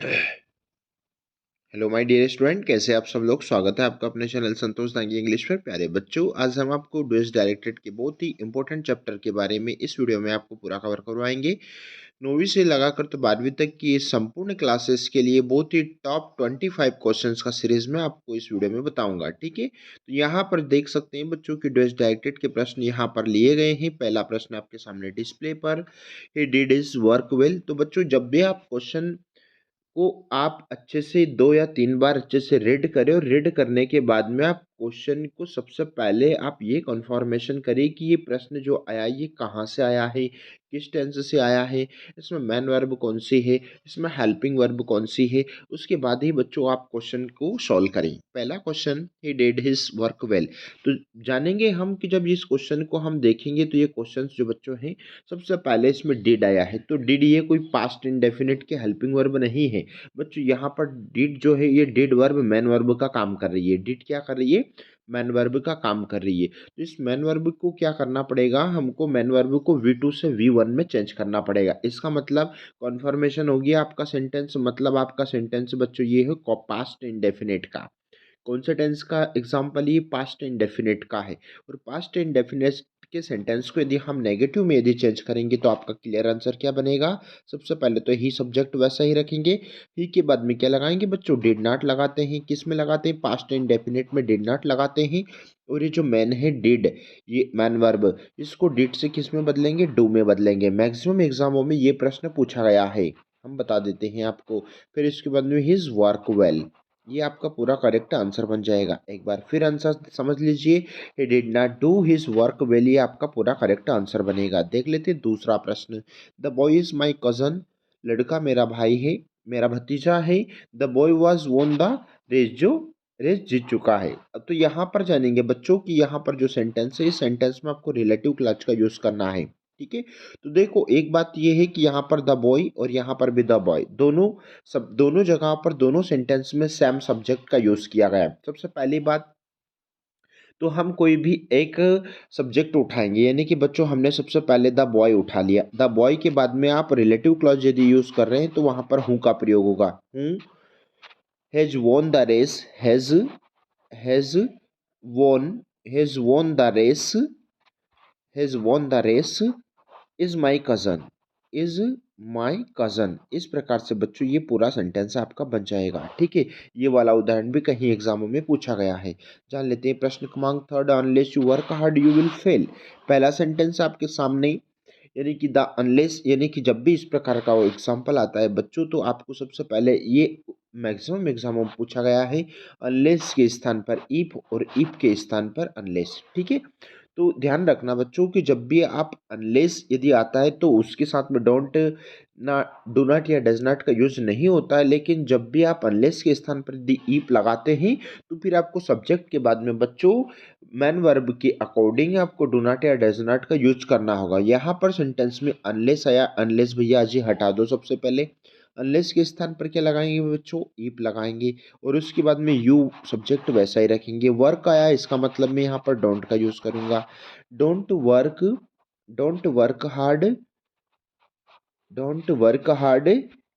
Hello my dear student, कैसे आप सब लोग। स्वागत है आपका अपने चैनल संतोष दांगी इंग्लिश में। प्यारे बच्चों, आज हम आपको डुएस डायरेक्टेड के बहुत ही इंपॉर्टेंट चैप्टर के बारे में इस वीडियो में आपको पूरा कवर करवाएंगे। 9वीं से लगाकर तो 12वीं तक की संपूर्ण क्लासेस के लिए बहुत ही टॉप 25 क्वेश्चंस का सीरीज में आपको इस वीडियो में बताऊंगा। ठीक है, तो यहाँ पर देख सकते हैं बच्चों की डुएस डायरेक्टेड के प्रश्न यहाँ पर लिए गए हैं। पहला प्रश्न आपके सामने डिस्प्ले पर, he did his work well. तो बच्चों, जब भी आप क्वेश्चन को आप अच्छे से 2 या 3 बार अच्छे से रीड करें और रीड करने के बाद में आप क्वेश्चन को सबसे पहले आप ये कन्फर्मेशन करें कि ये प्रश्न जो आया ये कहाँ से आया है, किस टेंस से आया है, इसमें मेन वर्ब कौन सी है, इसमें हेल्पिंग वर्ब कौन सी है। उसके बाद ही बच्चों आप क्वेश्चन को सॉल्व करें। पहला question, he did his work well. तो जानेंगे हम कि जब इस क्वेश्चन को हम देखेंगे तो ये क्वेश्चन जो बच्चों हैं, सबसे पहले इसमें डिड आया है। तो डिड ये कोई पास्ट इंडेफिनिट के हेल्पिंग वर्ब नहीं है बच्चों। यहाँ पर डिड जो है ये डिड वर्ब मैन वर्ब का काम कर रही है। डिड क्या कर रही है? मैन वर्ब का काम कर रही है। तो इस मैन वर्ब को क्या करना पड़ेगा, हमको मैन वर्ब को V2 से V1 में चेंज करना पड़ेगा। इसका मतलब कॉन्फर्मेशन होगी आपका सेंटेंस, मतलब आपका सेंटेंस बच्चों ये है पास्ट इंडेफिनिट का। कौन से टेंस का एग्जाम्पल? ये पास्ट इंडेफिनिट का है। और पास्ट इंडेफिनिट के सेंटेंस को यदि हम नेगेटिव में यदि चेंज करेंगे तो आपका क्लियर आंसर क्या बनेगा? सबसे पहले तो ही सब्जेक्ट वैसा ही रखेंगे। ही के बाद में क्या लगाएंगे बच्चों? डिड नॉट लगाते हैं। किस में लगाते हैं? पास्ट इंडेफिनिट में डिड नॉट लगाते हैं। और ये जो मैन है डिड, ये मैन वर्ब, इसको डिड से किस में बदलेंगे? डू में बदलेंगे। मैक्सिमम एग्जामों में ये प्रश्न पूछा गया है, हम बता देते हैं आपको। फिर इसके बाद में हिज वर्क वेल, ये आपका पूरा करेक्ट आंसर बन जाएगा। एक बार फिर आंसर समझ लीजिए, he did not do his work well, ये आपका पूरा करेक्ट आंसर बनेगा। देख लेते हैं दूसरा प्रश्न, the boy is my cousin, लड़का मेरा भाई है, मेरा भतीजा है। The boy was won the race, जो रेस जीत चुका है। अब तो यहाँ पर जानेंगे बच्चों कि यहाँ पर जो सेंटेंस है, इस सेंटेंस में आपको रिलेटिव क्लच का यूज करना है। ठीक है, तो देखो एक बात ये है कि यहाँ पर द बॉय और यहाँ पर भी द बॉय, दोनों जगह पर दोनों सेंटेंस में सेम सब्जेक्ट का यूज किया गया है। सबसे पहली बात तो हम कोई भी एक सब्जेक्ट उठाएंगे, यानी कि बच्चों हमने सबसे पहले द बॉय उठा लिया। द बॉय के बाद में आप रिलेटिव क्लॉज यदि यूज कर रहे हैं तो वहां पर हु का प्रयोग होगा। Who has won the race, has won has won the race, has won the race, is my cousin, is my cousin. इस प्रकार से बच्चों ये पूरा सेंटेंस आपका बन जाएगा। ठीक है, ये वाला उदाहरण भी कहीं एग्जामों में पूछा गया है। जान लेते हैं प्रश्न क्रमांक third, unless you work hard you will fail. पहला सेंटेंस आपके सामने, यानी कि द अनलेस, यानी कि जब भी इस प्रकार का वो एग्जाम्पल आता है बच्चों तो आपको सबसे पहले ये मैक्सिमम एग्जामों में पूछा गया है, अनलेस के स्थान पर इफ और इफ के स्थान पर अनलेस। ठीक है, तो ध्यान रखना बच्चों कि जब भी आप अनलेस यदि आता है तो उसके साथ में डोंट ना, डू नॉट या डज नॉट का यूज नहीं होता है। लेकिन जब भी आप अनलेस के स्थान पर यदि ईप लगाते हैं तो फिर आपको सब्जेक्ट के बाद में बच्चों मैन वर्ब के अकॉर्डिंग आपको डू नॉट या डज नॉट का यूज करना होगा। यहाँ पर सेंटेंस में अनलेस आया, अनलेस भैया जी हटा दो। सबसे पहले अनलेस के स्थान पर क्या लगाएंगे बच्चों? ईप लगाएंगे। और उसके बाद में यू सब्जेक्ट वैसा ही रखेंगे। वर्क आया, इसका मतलब मैं यहाँ पर डोंट का यूज करूंगा। Don't work, don't work hard, don't work hard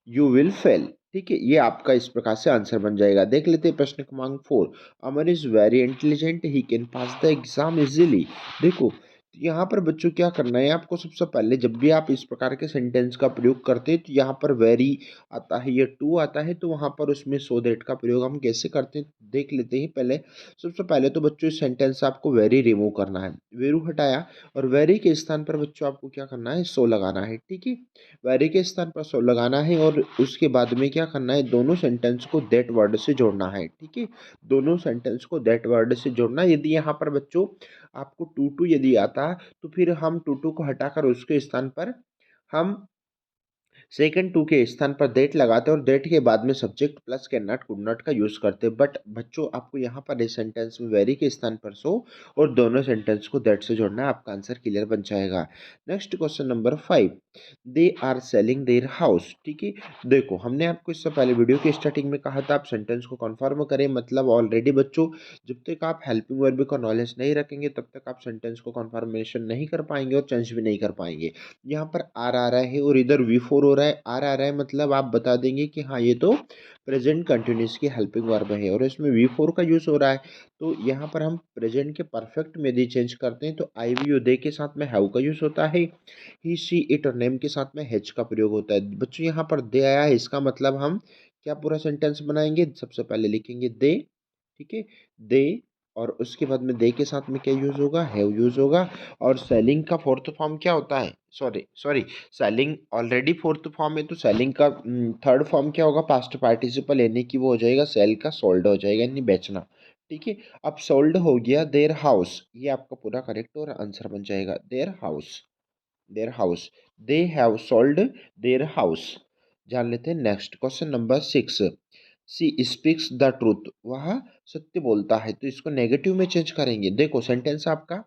you will fail. ठीक है, ये आपका इस प्रकार से आंसर बन जाएगा। देख लेते हैं प्रश्न क्रमांक 4, Aman is very intelligent, he can pass the exam easily. देखो यहाँ पर बच्चों क्या करना है आपको, सबसे पहले जब भी आप इस प्रकार के सेंटेंस का प्रयोग करते हैं तो यहाँ पर वेरी आता है या टू आता है, तो वहाँ पर उसमें सो दैट का प्रयोग हम कैसे करते हैं देख लेते हैं। पहले सबसे पहले तो बच्चों इस सेंटेंस से आपको वेरी रिमूव करना है। वेरू हटाया और वेरी के स्थान पर बच्चों आपको क्या करना है? सो लगाना है। ठीक है, वेरी के स्थान पर सो लगाना है और उसके बाद में क्या करना है? दोनों सेंटेंस को दैट वर्ड से जोड़ना है। ठीक है, दोनों सेंटेंस को दैट वर्ड से जोड़ना। यदि यहाँ पर बच्चों आपको टू टू यदि आता तो फिर हम टू टू को हटाकर उसके स्थान पर हम सेकंड टू के स्थान पर दैट लगाते हैं और दैट के बाद में subject plus can not could not का यूज करते हैं। बट बच्चों आपको यहाँ पर इस सेंटेंस में वेरी के स्थान पर सो और दोनों सेंटेंस को दैट से जोड़ना है, आपका आंसर क्लियर बन जाएगा। Next question number 5, they are selling their house. ठीक है, देखो हमने आपको इससे पहले वीडियो की स्टार्टिंग में कहा था आप सेंटेंस को कन्फर्म करें। मतलब ऑलरेडी बच्चों जब तक आप हेल्पिंग वर्ब का नॉलेज नहीं रखेंगे तब तक आप सेंटेंस को कन्फर्मेशन नहीं कर पाएंगे और चेंज भी नहीं कर पाएंगे। यहाँ पर आर आ रहा है और इधर V4 हो रहा है, आर आ रहा है, मतलब आप बता देंगे कि हाँ ये तो प्रेजेंट कंटिन्यूस की हेल्पिंग वर्ब है और इसमें वी फोर का यूज़ हो रहा है। तो यहाँ पर हम प्रेजेंट के परफेक्ट में यदि चेंज करते हैं तो आई वी यू दे के साथ में हैव का यूज़ होता है, ही सी इट और नेम के साथ में हैज का प्रयोग होता है। बच्चों यहाँ पर दे आया है, इसका मतलब हम क्या पूरा सेंटेंस बनाएंगे, सबसे पहले लिखेंगे दे, ठीक है, दे, और उसके बाद में दे के साथ में क्या यूज़ होगा, हैव यूज़ होगा। और सेलिंग का फोर्थ फॉर्म क्या होता है, sorry sorry, selling already fourth form है, तो सेलिंग का थर्ड फॉर्म क्या होगा, पास्ट पार्टिसिपल, यानी कि वो हो जाएगा सेल का सोल्ड हो जाएगा, यानी बेचना, ठीक है। अब सोल्ड हो गया देयर हाउस, ये आपका पूरा करेक्ट और आंसर बन जाएगा their house, their house, they have sold their house. जान लेते हैं next question number 6। She speaks the truth, वह सत्य बोलता है, तो इसको नेगेटिव में चेंज करेंगे। देखो सेंटेंस आपका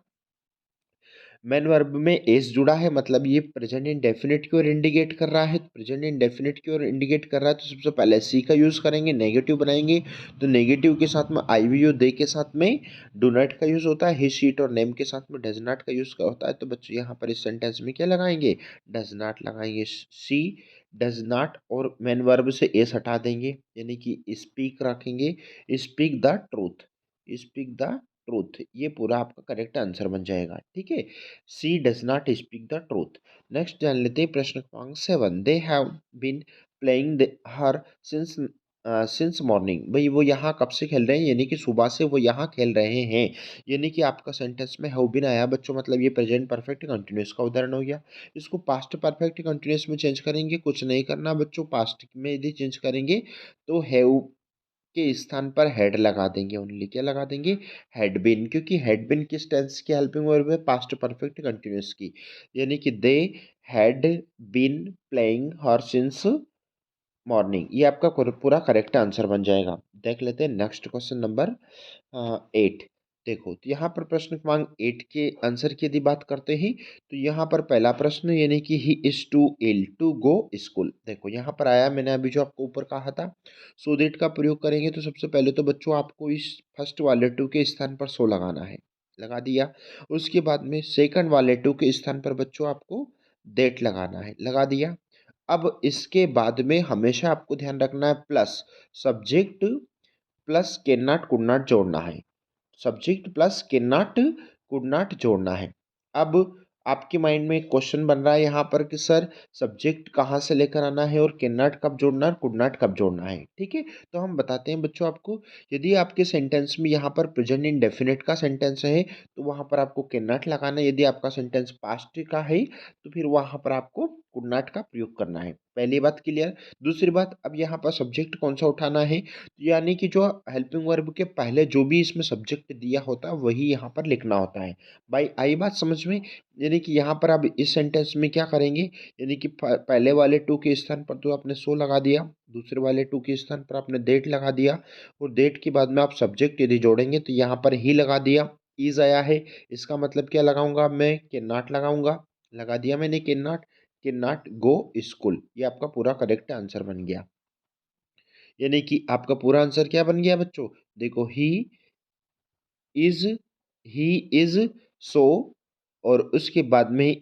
मेन वर्ब में एस जुड़ा है, मतलब ये प्रेजेंट इंडेफिनिट की ओर इंडिकेट कर रहा है, प्रेजेंट इंडेफिनिट की ओर इंडिकेट कर रहा है, तो सबसे पहले सी का यूज़ करेंगे, नेगेटिव बनाएंगे, तो नेगेटिव के साथ में आई वी यू दे के साथ में डू नॉट का यूज़ होता है, हिज शीट और नेम के साथ में डज नॉट का यूज़ होता है। तो बच्चों यहाँ पर इस सेंटेंस में क्या लगाएंगे, डज नॉट लगाएंगे, सी डज नॉट, और मेन वर्ब से एस हटा देंगे, यानी कि स्पीक रखेंगे, speak the truth, speak the truth, ये पूरा आपका करेक्ट आंसर बन जाएगा, ठीक है। She does not speak the truth. Next जान लेते हैं प्रश्न क्रमांक 7। They have been playing her since since morning, भाई वो यहाँ कब से खेल रहे हैं, यानी कि सुबह से वो यहाँ खेल रहे हैं, यानी कि आपका सेंटेंस में हैव बीन आया बच्चों, मतलब ये प्रेजेंट परफेक्ट कंटिन्यूस का उदाहरण हो गया। इसको पास्ट परफेक्ट कंटिन्यूस में चेंज करेंगे, कुछ नहीं करना बच्चों, पास्ट में यदि चेंज करेंगे तो हैव के स्थान पर हेड लगा देंगे, ओनली क्या लगा देंगे, हैड बीन, क्योंकि हैड बीन किस टेंस की हेल्पिंग वर्ब है, पास्ट परफेक्ट कंटिन्यूस की, यानी कि they had been playing her since morning, ये आपका पूरा करेक्ट आंसर बन जाएगा। देख लेते हैं नेक्स्ट क्वेश्चन नंबर 8। देखो तो यहाँ पर प्रश्न क्रमांक 8 के आंसर की यदि बात करते हैं तो यहाँ पर पहला प्रश्न, यानी कि he is too ill to go school, देखो यहाँ पर आया, मैंने अभी जो आपको ऊपर कहा था सो देट का प्रयोग करेंगे, तो सबसे पहले तो बच्चों आपको इस फर्स्ट वाले टू के स्थान पर सो लगाना है, लगा दिया। उसके बाद में सेकंड वाले टू के स्थान पर बच्चों आपको देट लगाना है, लगा दिया। अब इसके बाद में हमेशा आपको ध्यान रखना है plus subject plus can not could not जोड़ना है, subject plus can not could not जोड़ना है। अब आपके माइंड में एक क्वेश्चन बन रहा है यहाँ पर कि सर सब्जेक्ट कहाँ से लेकर आना है और कैन नॉट कब जोड़ना है, कुड नॉट कब जोड़ना है, ठीक है। तो हम बताते हैं बच्चों आपको, यदि आपके सेंटेंस में यहाँ पर प्रेजेंट इंडेफिनिट का सेंटेंस है तो वहाँ पर आपको कैन नॉट लगाना है, यदि आपका सेंटेंस पास्ट का है तो फिर वहाँ पर आपको कुड नॉट का प्रयोग करना है, पहली बात क्लियर। दूसरी बात, अब यहाँ पर सब्जेक्ट कौन सा उठाना है, यानी कि जो हेल्पिंग वर्ब के पहले जो भी इसमें सब्जेक्ट दिया होता है वही यहाँ पर लिखना होता है। भाई आई बात समझ में, यानी कि यहाँ पर आप इस सेंटेंस में क्या करेंगे, यानी कि पहले वाले टू के स्थान पर तो आपने सो लगा दिया, दूसरे वाले टू के स्थान पर आपने डेट लगा दिया, और डेट के बाद में आप सब्जेक्ट यदि जोड़ेंगे तो यहाँ पर ही लगा दिया, इज आया है, इसका मतलब क्या लगाऊंगा मैं, कैन नॉट लगाऊंगा, लगा दिया मैंने कैन नॉट गो स्कूल, ये आपका पूरा करेक्ट आंसर बन गया। यानी कि आपका पूरा आंसर क्या बन गया बच्चों, देखो इज ही इज सो, और उसके बाद में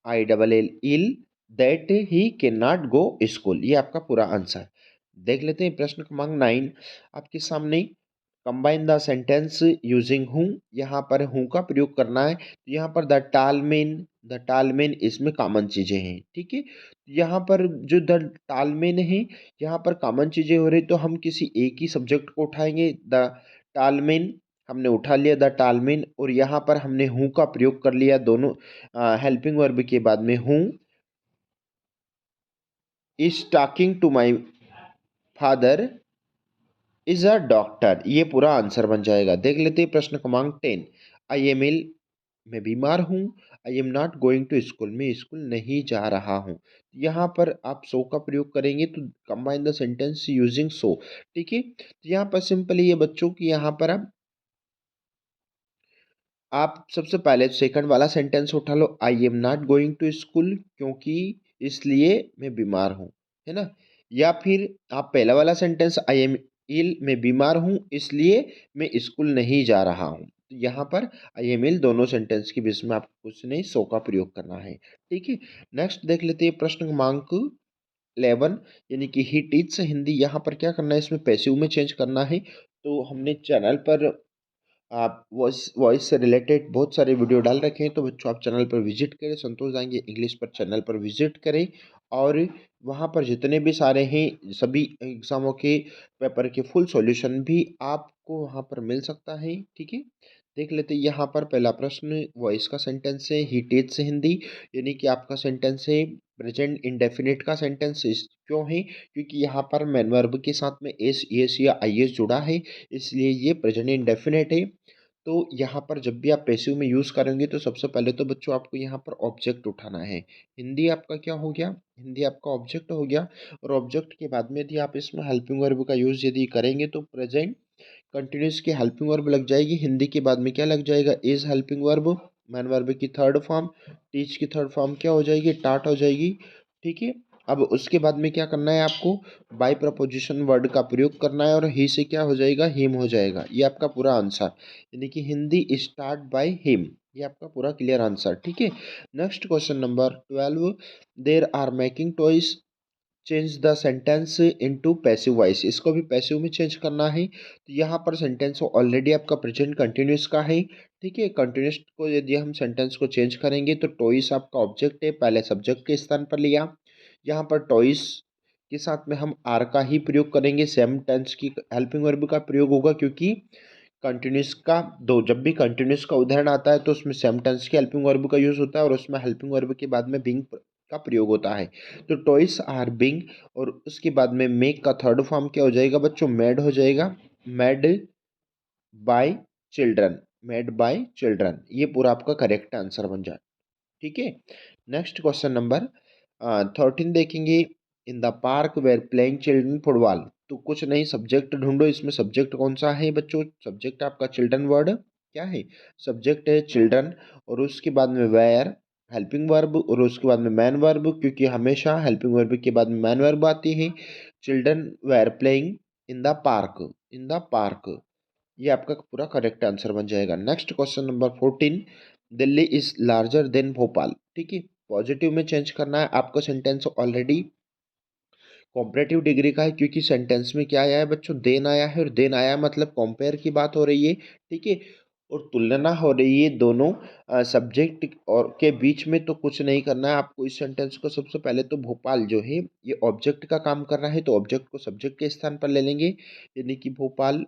I double L ill that he can not go school, ये आपका पूरा आंसर। देख लेते हैं प्रश्न क्रमांक 9 आपके सामने। कंबाइन द सेंटेंस यूजिंग हूँ, यहाँ पर हूँ का प्रयोग करना है, तो यहाँ पर द टालमेन इसमें कॉमन चीज़ें हैं, ठीक है। यहाँ पर जो द टालमेन है, यहाँ पर कॉमन चीज़ें हो रही, तो हम किसी एक ही सब्जेक्ट को उठाएंगे, द टालमेन हमने उठा लिया द टालमेन, और यहाँ पर हमने हूँ का प्रयोग कर लिया, दोनों हेल्पिंग वर्ब के बाद में who is talking to my father is a doctor, ये पूरा आंसर बन जाएगा। देख लेते हैं प्रश्न क्रमांक 10। आई एम इल, मैं बीमार हूँ, I am not going to school, मैं स्कूल नहीं जा रहा हूँ, यहाँ पर आप सो का प्रयोग करेंगे, तो combine the sentence using so, ठीक है। तो यहाँ पर सिंपली ये बच्चों की, यहाँ पर आप सबसे पहले सेकंड वाला सेंटेंस उठा लो, I am not going to school, क्योंकि इसलिए मैं बीमार हूँ, है ना। या फिर आप पहला वाला सेंटेंस, आई एम इल, मैं बीमार हूँ इसलिए मैं स्कूल नहीं जा रहा हूँ, तो यहाँ पर आई एम इल दोनों सेंटेंस के बीच में आपको कुछ नहीं सो का प्रयोग करना है। ठीक है, नेक्स्ट देख लेते हैं प्रश्न क्रमांक 11, यानी कि ही टीच हिंदी। यहाँ पर क्या करना है, इसमें पैसिव में चेंज करना है। तो हमने चैनल पर आप वॉइस वॉइस से रिलेटेड बहुत सारे वीडियो डाल रखे हैं, तो बच्चों आप चैनल पर विजिट करें, संतोष दांगी इंग्लिश पर चैनल पर विजिट करें, और वहाँ पर जितने भी सारे हैं सभी एग्ज़ामों के पेपर के फुल सॉल्यूशन भी आपको वहाँ पर मिल सकता है। ठीक है, देख लेते हैं यहाँ पर पहला प्रश्न वॉइस का सेंटेंस है, ही टीच हिंदी, यानी कि आपका सेंटेंस है प्रेजेंट इंडेफिनिट का सेंटेंस। क्यों है, क्योंकि यहाँ पर मैन वर्ब के साथ में एस एस या आई एस जुड़ा है, इसलिए ये प्रेजेंट इंडेफिनिट है। तो यहाँ पर जब भी आप पैसिव में यूज़ करेंगे तो सबसे पहले तो बच्चों आपको यहाँ पर ऑब्जेक्ट उठाना है। हिंदी आपका क्या हो गया, हिंदी आपका ऑब्जेक्ट हो गया, और ऑब्जेक्ट के बाद में यदि आप इसमें हेल्पिंग वर्ब का यूज़ यदि करेंगे तो प्रेजेंट कंटिन्यूस की हेल्पिंग वर्ब लग जाएगी। हिंदी के बाद में क्या लग जाएगा, is helping verb, man verb की थर्ड फॉर्म, टीच की थर्ड फॉर्म क्या हो जाएगी, टाट हो जाएगी। ठीक है, अब उसके बाद में क्या करना है आपको, बाय प्रपोजिशन वर्ड का प्रयोग करना है, और ही से क्या हो जाएगा, हिम हो जाएगा। ये आपका पूरा आंसर, यानी कि हिंदी स्टार्ट बाय हिम, ये आपका पूरा क्लियर आंसर। ठीक है, next question number 12, there are making toys, change the sentence into passive voice. इसको भी पैसिव में चेंज करना है। तो यहाँ पर सेंटेंस ऑलरेडी आपका प्रेजेंट कंटिन्यूस का है। ठीक है, कंटिन्यूस को यदि हम सेंटेंस को चेंज करेंगे तो टॉयज आपका ऑब्जेक्ट है, पहले सब्जेक्ट के स्थान पर लिया। यहाँ पर टॉयज के साथ में हम आर का ही प्रयोग करेंगे, सेम टेंस की हेल्पिंग वर्ब का प्रयोग होगा, क्योंकि कंटिन्यूस का दो, जब भी कंटिन्यूस का उदाहरण आता है तो उसमें सेम टेंस की हेल्पिंग वर्ब का यूज़ होता है, और उसमें हेल्पिंग वर्ब के बाद में बिंग का प्रयोग होता है। तो टॉयस आर बिंग, और उसके बाद में मेक का थर्ड फॉर्म क्या हो जाएगा बच्चों, मेड हो जाएगा, made by children, made by children, ये पूरा आपका करेक्ट आंसर बन जाए। ठीक है, नेक्स्ट क्वेश्चन नंबर 13 देखेंगे, in the park were playing children football. तो कुछ नहीं, सब्जेक्ट ढूंढो, इसमें सब्जेक्ट कौन सा है बच्चों, सब्जेक्ट आपका चिल्ड्रन वर्ड क्या है, सब्जेक्ट है चिल्ड्रन, और उसके बाद में वेयर हेल्पिंग वर्ब, और उसके बाद में मैन वर्ब, क्योंकि हमेशा हेल्पिंग वर्ब के बाद में मैन वर्ब आती है। Children were playing in the park, in the park, ये आपका पूरा करेक्ट आंसर बन जाएगा। Next question number 14, Delhi is larger than Bhopal. ठीक है, पॉजिटिव में चेंज करना है, आपका सेंटेंस ऑलरेडी कॉम्परेटिव डिग्री का है, क्योंकि सेंटेंस में क्या आया है बच्चों, देन आया है, और देन आया मतलब कंपेयर की बात हो रही है। ठीक है, और तुलना हो रही है दोनों सब्जेक्ट और के बीच में, तो कुछ नहीं करना है आपको इस सेंटेंस को। सबसे पहले तो भोपाल जो है ये ऑब्जेक्ट का काम कर रहा है, तो ऑब्जेक्ट को सब्जेक्ट के स्थान पर ले लेंगे, यानी कि Bhopal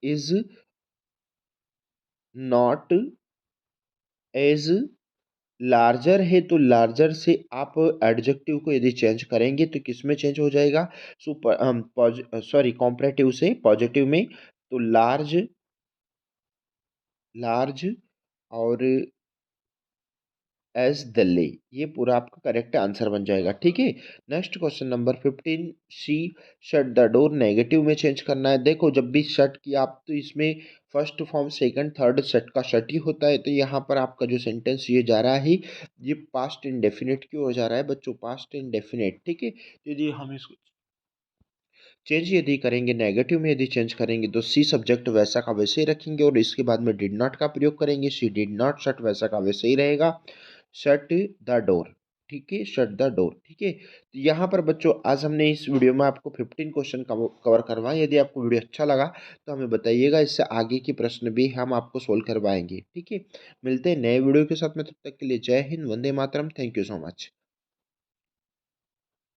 is not as larger है, तो लार्जर से आप एडजेक्टिव को यदि चेंज करेंगे तो किस में चेंज हो जाएगा, सुपर सॉरी कॉम्परेटिव से पॉजिटिव में, तो लार्ज, लार्ज और एज दिल्ली, ये पूरा आपका करेक्ट आंसर बन जाएगा। ठीक है, next question number 15, she shut the door, negative में चेंज करना है। देखो जब भी शट किया आप तो इसमें first form second third shut का शट ही होता है, तो यहाँ पर आपका जो सेंटेंस ये जा रहा है ये पास्ट इंडेफिनिट क्यों हो जा रहा है बच्चों, पास्ट इंडेफिनिट। ठीक है, तो यदि हम इसको चेंज यदि करेंगे नेगेटिव में, यदि चेंज करेंगे तो सी सब्जेक्ट वैसा का वैसे ही रखेंगे, और इसके बाद में डिड नॉट का प्रयोग करेंगे, सी डिड नॉट शट वैसा का वैसे ही रहेगा, शट द डोर। ठीक है, शट द डोर। ठीक है, तो यहाँ पर बच्चों आज हमने इस वीडियो में आपको 15 क्वेश्चन कवर करवाए। यदि आपको वीडियो अच्छा लगा तो हमें बताइएगा, इससे आगे के प्रश्न भी हम आपको सोल्व करवाएंगे। ठीक है, मिलते हैं नए वीडियो के साथ में, तब तक के लिए जय Hind, Vande Mataram, thank you so much.